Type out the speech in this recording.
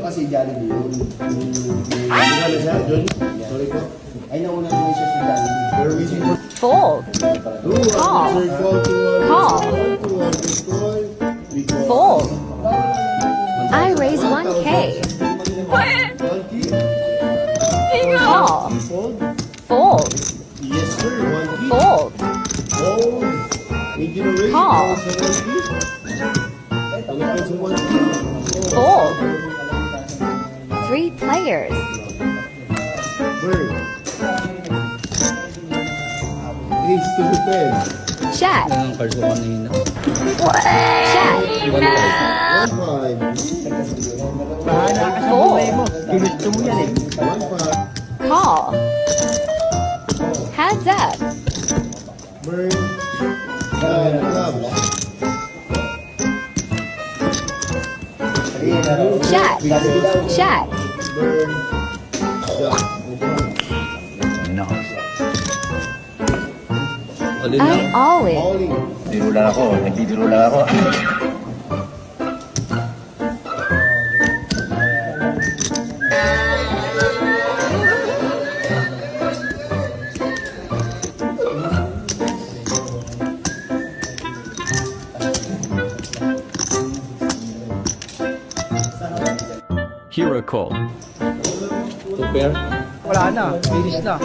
kasi Jollibee yun. Hindi na siya, John. Sorry po. Ay, nauna naman siya sa Jollibee. We're wishing for Fold. 200 Call. circle, 200 Call. circle, 200 coin. We call. Fold. I raise 1K. 1 key. Call. Fold. Fold. Yes, sir. 1 key. Fold. Fold. Need you to raise. Call. Also 1 key. Also 1 key. Fold. 3 players. Bird. Ace to the 10. Check. Ang cards ko kanina. Check. 1 5. Fold. Ginusto mo yan eh. 1 5. Call. Heads up. Bird. Clubs. Check. Check. Bird. Jack. No. Alin I na? all in. Calling. Biro lang ako. Nagbibiro lang ako. Hero call. Two pair. Wala na, finish na.